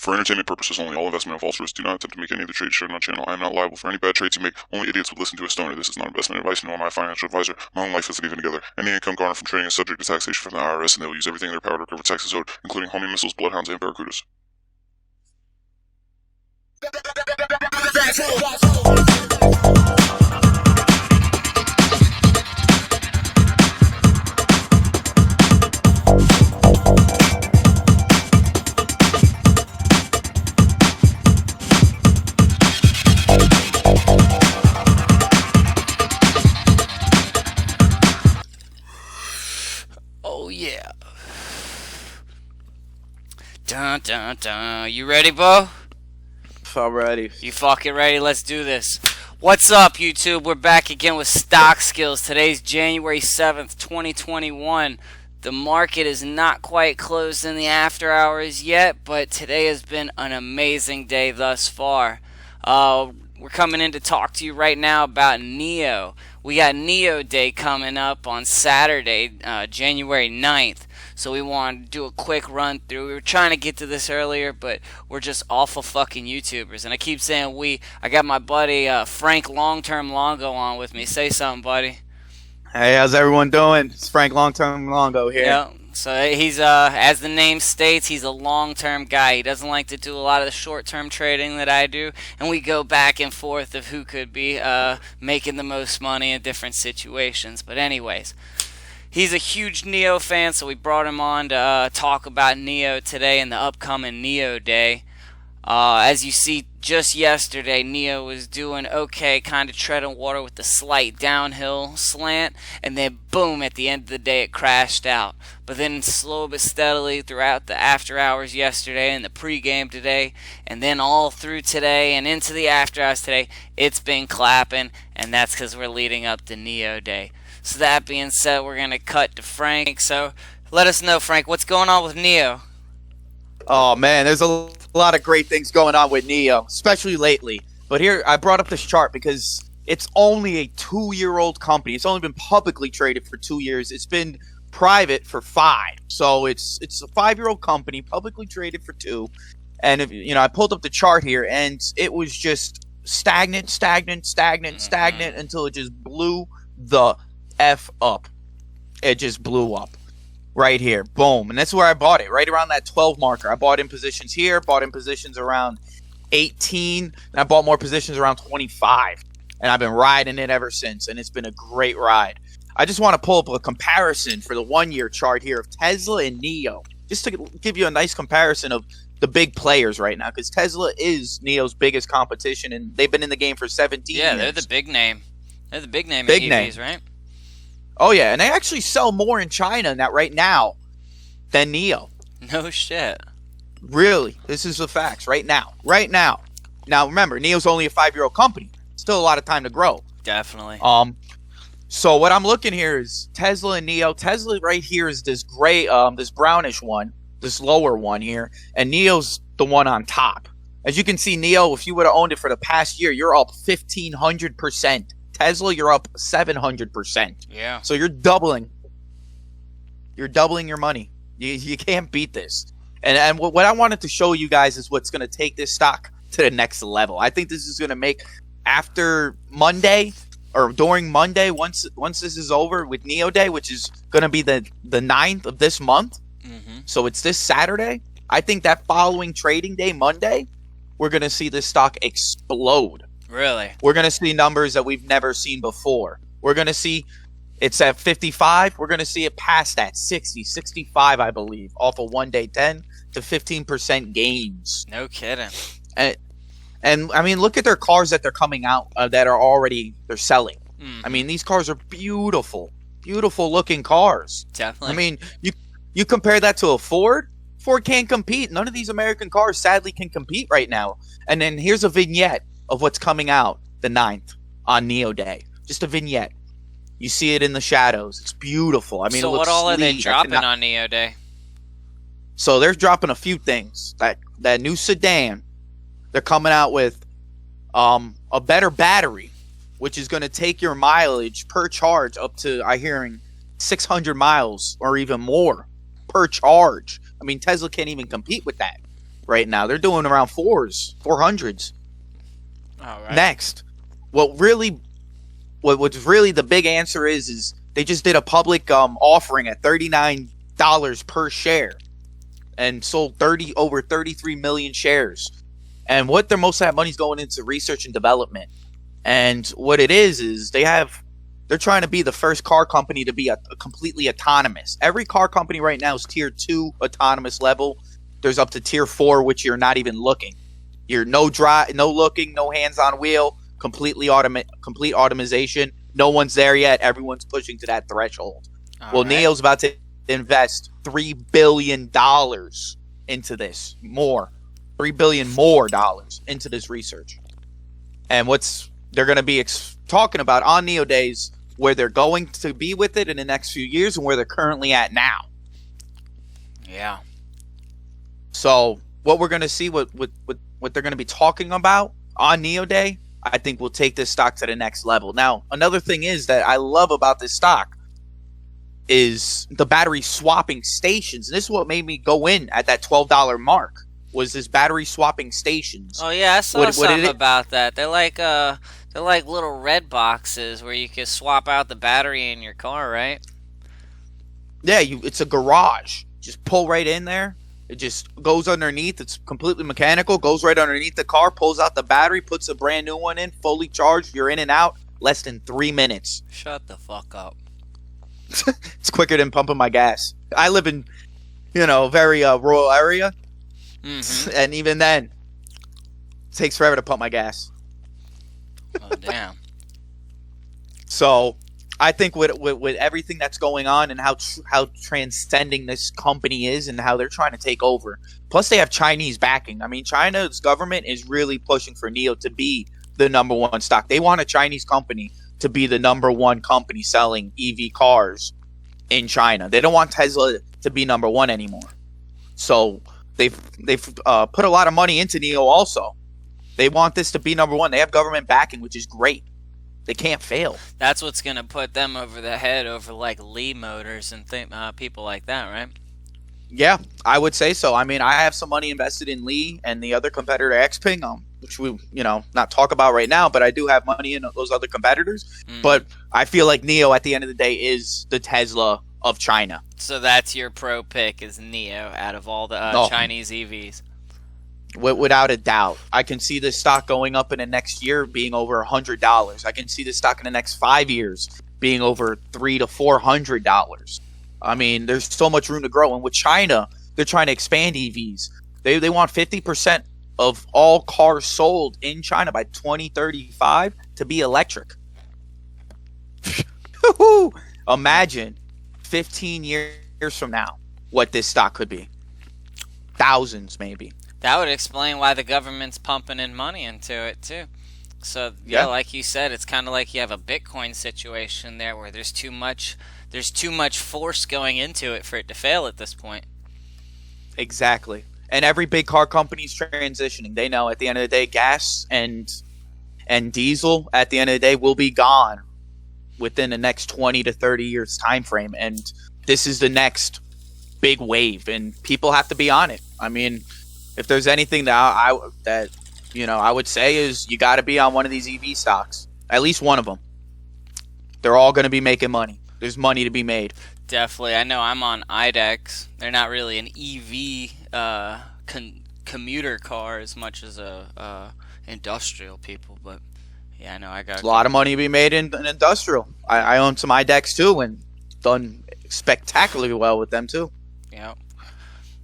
For entertainment purposes only, all investment involves risk. Do not attempt to make any of the trades shared on our channel. I am not liable for any bad trades you make. Only idiots would listen to a stoner. This is not investment advice, nor am I a financial advisor. My own life isn't even together. Any income garnered from trading is subject to taxation from the IRS, and they will use everything in their power to recover taxes owed, including homing missiles, bloodhounds, and barracudas. Oh yeah. Dun dun dun. You ready, Bo? I'm ready. You fucking ready? Let's do this. What's up, YouTube? We're back again with Stock Skills. Today's January 7th, 2021. The market is not quite closed in the after hours yet, but today has been an amazing day thus far. We're coming in to talk to you right now about NIO. We got NIO Day coming up on Saturday, January 9th. So we want to do a quick run through. We were trying to get to this earlier, but we're just awful fucking YouTubers. And I keep saying we. I got my buddy Frank Long-Term Longo on with me. Say something, buddy. Hey, how's everyone doing? It's Frank Long-Term Longo here. Yeah. So he's, as the name states, he's a long-term guy. He doesn't like to do a lot of the short-term trading that I do, and we go back and forth of who could be making the most money in different situations. But anyways, he's a huge NIO fan, so we brought him on to talk about NIO today and the upcoming NIO Day. As you see, just yesterday, NIO was doing okay, kind of treading water with the slight downhill slant, and then boom, at the end of the day, it crashed out. But then slow but steadily throughout the after hours yesterday and the pregame today, and then all through today and into the after hours today, it's been clapping, and that's because we're leading up to NIO Day. So that being said, we're going to cut to Frank. So let us know, Frank, what's going on with NIO? Oh, man, there's a lot of great things going on with NIO, especially lately. But here, I brought up this chart because it's only a 2-year-old company. It's only been publicly traded for 2 years. It's been private for 5. So it's a 5-year-old company, publicly traded for 2. And, I pulled up the chart here, and it was just stagnant until it just blew the F up. It just blew up. Right here, boom, and that's where I bought it, right around that 12 marker. I bought in positions here, bought in positions around 18, and I bought more positions around 25, and I've been riding it ever since, and it's been a great ride. I just want to pull up a comparison for the 1-year chart here of Tesla and NIO, just to give you a nice comparison of the big players right now, because Tesla is NIO's biggest competition, and they've been in the game for 17 years. Yeah, they're the big name. They're the big name big in EVs, right? Oh, yeah, and they actually sell more in China right now than NIO. No shit. Really, this is the facts right now. Right now. Now, remember, NIO's only a 5-year-old company. Still a lot of time to grow. Definitely. So what I'm looking here is Tesla and NIO. Tesla right here is this gray, this brownish one, this lower one here, and NIO's the one on top. As you can see, NIO, if you would have owned it for the past year, you're up 1,500%. Tesla, you're up 700%. Yeah. So you're doubling. You're doubling your money. You can't beat this. And what I wanted to show you guys is what's going to take this stock to the next level. I think this is going to make, after Monday or during Monday, once this is over with NIO Day, which is going to be the 9th of this month. Mm-hmm. So it's this Saturday. I think that following trading day, Monday, we're going to see this stock explode. Really? We're going to see numbers that we've never seen before. We're going to see it's at 55. We're going to see it past that 60, 65, I believe, off a 1-day 10 to 15% gains. No kidding. And I mean, look at their cars that they're coming out that are already they're selling. Mm. I mean, these cars are beautiful, beautiful looking cars. Definitely. I mean, you compare that to a Ford. Ford can't compete. None of these American cars sadly can compete right now. And then here's a vignette of what's coming out the 9th on NIO Day. Just a vignette. You see it in the shadows. It's beautiful. I mean, so it looks what all are they sleek. dropping on NIO Day? So they're dropping a few things. That new sedan, they're coming out with a better battery, which is going to take your mileage per charge up to, I hearing, 600 miles or even more per charge. I mean, Tesla can't even compete with that. right now. They're doing around 400s. All right. Next, what's really the big answer is they just did a public offering at $39 per share and sold over 33 million shares. And what they're most of that money's going into research and development. And what it is they're trying to be the first car company to be a completely autonomous. Every car company right now is tier 2 autonomous level. There's up to tier 4, which you're not even looking. You're no looking, no hands on wheel, complete automation. No one's there yet. Everyone's pushing to that threshold. All right. NIO's about to invest $3 billion into this. $3 billion more into this research. And they're going to be talking about on NIO Days where they're going to be with it in the next few years and where they're currently at now. Yeah. So what we're going to see, what they're going to be talking about on NIO Day, I think will take this stock to the next level. Now, another thing is that I love about this stock is the battery swapping stations. And this is what made me go in at that $12 mark, was this battery swapping stations. Oh yeah, I saw something about that. They're like little red boxes where you can swap out the battery in your car, right? Yeah, it's a garage. Just pull right in there. It just goes underneath. It's completely mechanical. Goes right underneath the car. Pulls out the battery. Puts a brand new one in. Fully charged. You're in and out. Less than 3 minutes. Shut the fuck up. It's quicker than pumping my gas. I live in, a very rural area. Mm-hmm. And even then, it takes forever to pump my gas. Oh, damn. So I think with everything that's going on and how transcending this company is and how they're trying to take over, plus they have Chinese backing. I mean, China's government is really pushing for NIO to be the number one stock. They want a Chinese company to be the number one company selling EV cars in China. They don't want Tesla to be number one anymore. So they've put a lot of money into NIO also. They want this to be number one. They have government backing, which is great. They can't fail. That's what's going to put them over the head over like Li Motors and people like that, right? Yeah, I would say so. I mean, I have some money invested in Li and the other competitor Xpeng, which we, not talk about right now, but I do have money in those other competitors. Mm. But I feel like NIO at the end of the day is the Tesla of China. So that's your pro pick is NIO out of all the Chinese EVs. Without a doubt. I can see this stock going up in the next year being over $100. I can see this stock in the next 5 years being over $300 to $400. I mean, there's so much room to grow. And with China, they're trying to expand EVs. They want 50% of all cars sold in China by 2035 to be electric. Imagine 15 years from now what this stock could be. Thousands, maybe. That would explain why the government's pumping in money into it, too. So, yeah, like you said, it's kind of like you have a Bitcoin situation there where there's too much force going into it for it to fail at this point. Exactly. And every big car company's transitioning. They know at the end of the day, gas and diesel at the end of the day will be gone within the next 20 to 30 years time frame. And this is the next big wave, and people have to be on it. I mean, if there's anything that I would say is you got to be on one of these EV stocks, at least one of them. They're all going to be making money. There's money to be made. Definitely. I know I'm on IDEX. They're not really an EV commuter car as much as a industrial people, but yeah, I know I got a lot of money to be made in industrial. I own some IDEX too and done spectacularly well with them too. Yeah.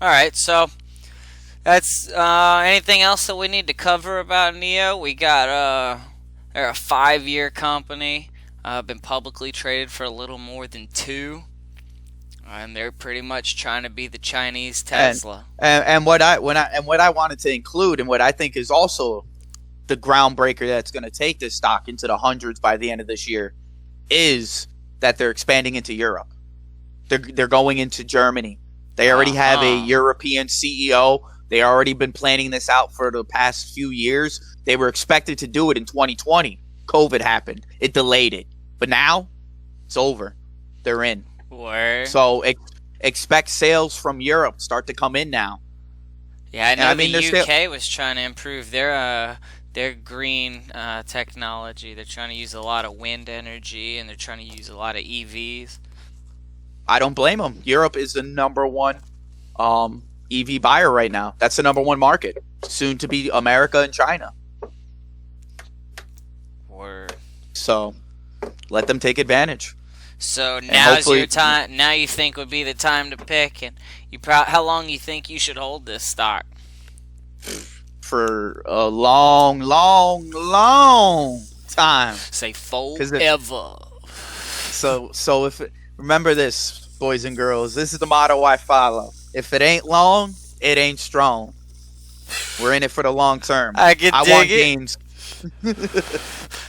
All right, so that's anything else that we need to cover about NIO? We got they're a 5-year company. Been publicly traded for a little more than 2, and they're pretty much trying to be the Chinese Tesla. And what I wanted to include, and what I think is also the groundbreaker that's going to take this stock into the hundreds by the end of this year, is that they're expanding into Europe. They're going into Germany. They already have a European CEO. They already been planning this out for the past few years. They were expected to do it in 2020. COVID happened. It delayed it. But now, it's over. They're in. Word. So expect sales from Europe start to come in now. Yeah, I know I mean, the there's still, UK was trying to improve their green technology. They're trying to use a lot of wind energy, and they're trying to use a lot of EVs. I don't blame them. Europe is the number one EV buyer right now. That's the number one market. Soon to be America and China. Word. So let them take advantage. So now's hopefully- your time. Now you think would be the time to pick, and how long you think you should hold this stock? For a long, long, long time. Say 'Cause forever. So if remember this, boys and girls, this is the motto I follow. If it ain't long, it ain't strong. We're in it for the long term. I can dig want it. gains.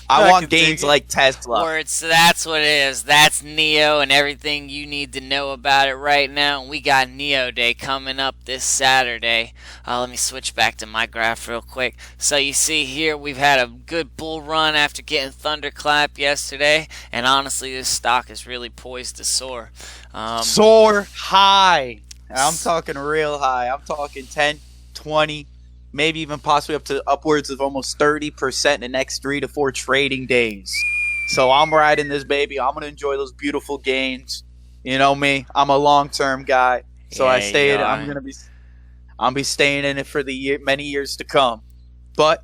I I want can dig gains it. like Tesla. Word. So that's what it is. That's Neo and everything you need to know about it right now. And we got Neo Day coming up this Saturday. Let me switch back to my graph real quick. So you see here we've had a good bull run after getting thunderclap yesterday, and honestly, this stock is really poised to soar. Soar high. And I'm talking real high. I'm talking 10, 20, maybe even possibly up to upwards of almost 30% in the next 3 to 4 trading days. So I'm riding this baby. I'm gonna enjoy those beautiful gains. You know me. I'm a long-term guy. So I Yeah, stay you in. are. I'll be staying in it for the many years to come. But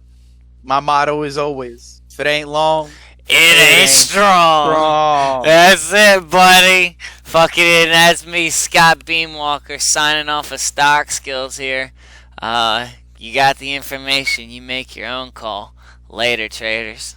my motto is always, if it ain't long, It ain't strong. strong. That's it, buddy. Fucking it. That's me, Scott Beamwalker, signing off of Stock Skills here. You got the information. You make your own call. Later, traders.